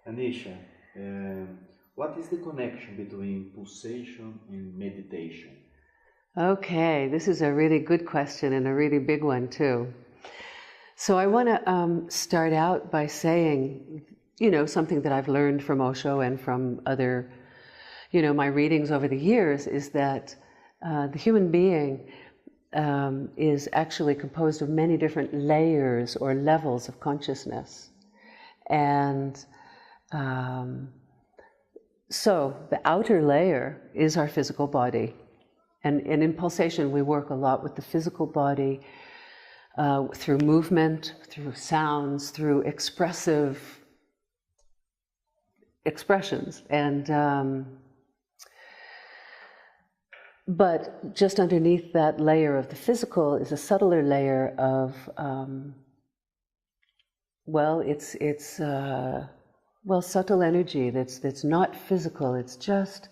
Anisha, what is the connection between pulsation and meditation? Okay, this is a really good question and a really big one too. So I want to start out by saying, something that I've learned from Osho and from other, my readings over the years is that the human being is actually composed of many different layers or levels of consciousness. And so the outer layer is our physical body. And in Pulsation, we work a lot with the physical body through movement, through sounds, through expressive expressions. And but just underneath that layer of the physical is a subtler layer of, subtle energy that's not physical. It's just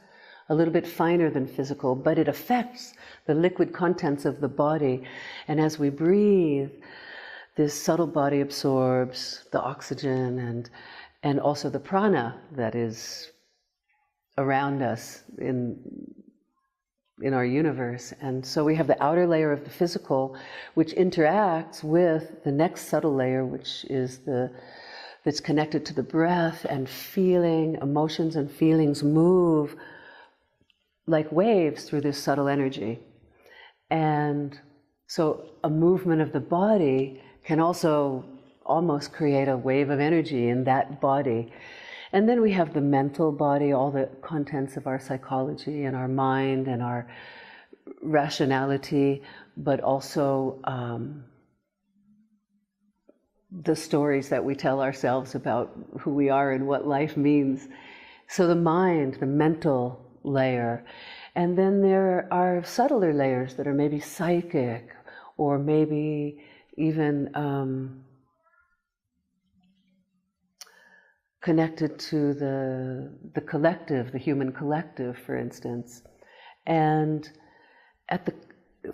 a little bit finer than physical, but it affects the liquid contents of the body. And as we breathe, this subtle body absorbs the oxygen and also the prana that is around us in our universe. And so we have the outer layer of the physical, which interacts with the next subtle layer, which is that's connected to the breath and feeling. Emotions and feelings move like waves through this subtle energy. And so a movement of the body can also almost create a wave of energy in that body. And then we have the mental body, all the contents of our psychology and our mind and our rationality, but also the stories that we tell ourselves about who we are and what life means. So the mind, the mental layer. And then there are subtler layers that are maybe psychic or maybe even connected to the collective, the human collective, for instance. And at the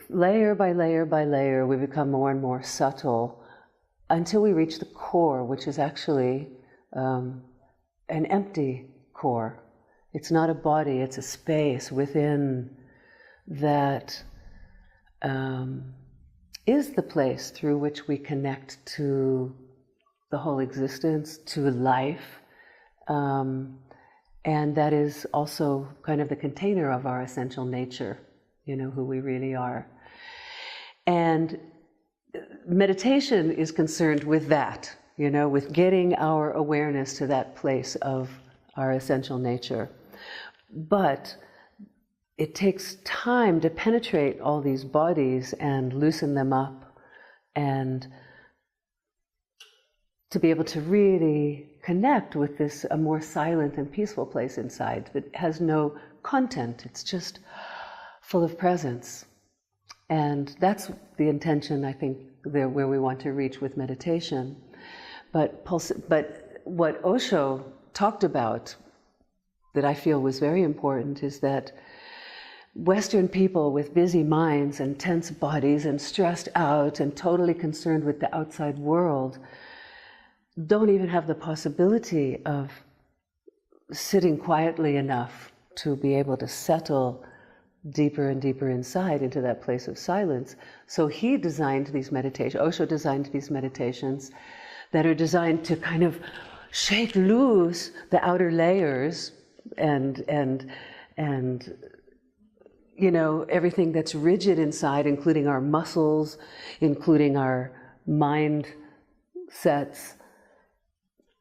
layer by layer by layer, we become more and more subtle until we reach the core, which is actually an empty core. It's not a body, it's a space within that is the place through which we connect to the whole existence, to life. And that is also kind of the container of our essential nature, who we really are. And meditation is concerned with that, with getting our awareness to that place of our essential nature. But it takes time to penetrate all these bodies and loosen them up and to be able to really connect with this, a more silent and peaceful place inside that has no content. It's just full of presence. And that's the intention, I think, there where we want to reach with meditation. But what Osho talked about that I feel was very important is that Western people with busy minds and tense bodies and stressed out and totally concerned with the outside world don't even have the possibility of sitting quietly enough to be able to settle deeper and deeper inside into that place of silence. So he designed these meditations, Osho designed these meditations that are designed to kind of shake loose the outer layers and everything that's rigid inside, including our muscles, including our mind sets.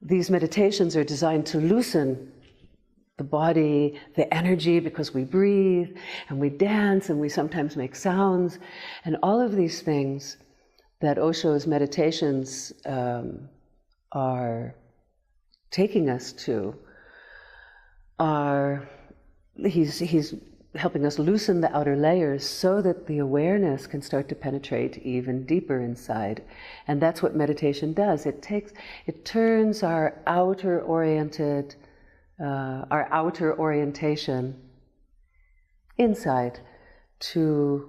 These meditations are designed to loosen the body, the energy, because we breathe and we dance and we sometimes make sounds. And all of these things that Osho's meditations are taking us to he's helping us loosen the outer layers so that the awareness can start to penetrate even deeper inside. And that's what meditation does. It turns our outer orientation inside to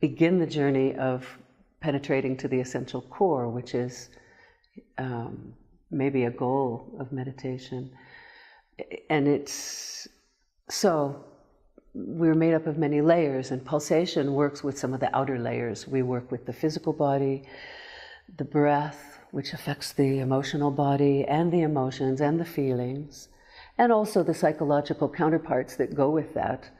begin the journey of penetrating to the essential core, which is maybe a goal of meditation. And it's so we're made up of many layers, and pulsation works with some of the outer layers. We work with the physical body, the breath, which affects the emotional body and the emotions and the feelings, and also the psychological counterparts that go with that.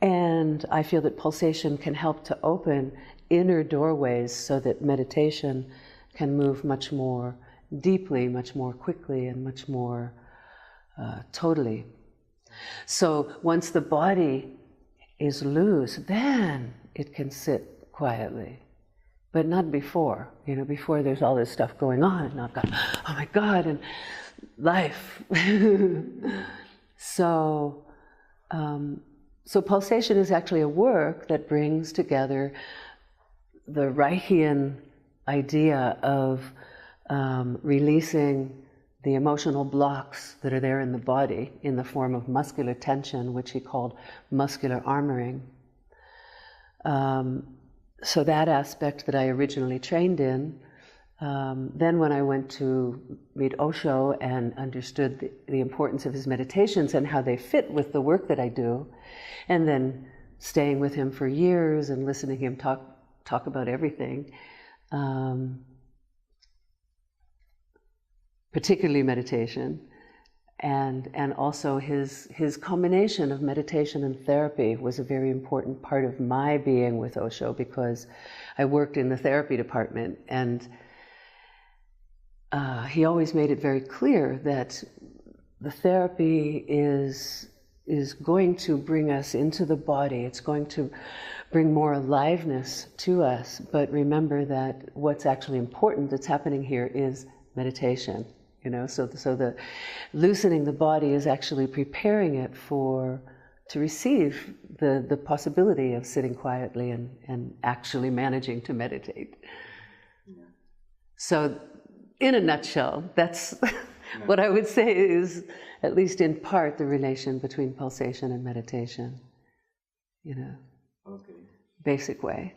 And I feel that pulsation can help to open inner doorways so that meditation can move much more deeply, much more quickly, and much more totally. So once the body is loose, then it can sit quietly. But not before. You know, before there's all this stuff going on, and I've got, oh my God, and life. So pulsation is actually a work that brings together the Reichian idea of releasing the emotional blocks that are there in the body in the form of muscular tension, which he called muscular armoring. So that aspect that I originally trained in, then when I went to meet Osho and understood the importance of his meditations and how they fit with the work that I do, and then staying with him for years and listening to him talk about everything, particularly meditation, and also his combination of meditation and therapy was a very important part of my being with Osho, because I worked in the therapy department, and he always made it very clear that the therapy is going to bring us into the body. It's going to bring more aliveness to us. But remember that what's actually important that's happening here is meditation. You know, so the loosening the body is actually preparing it to receive the possibility of sitting quietly and actually managing to meditate. Yeah. So, in a nutshell, that's what I would say is, at least in part, the relation between pulsation and meditation. You know, okay. Basic way.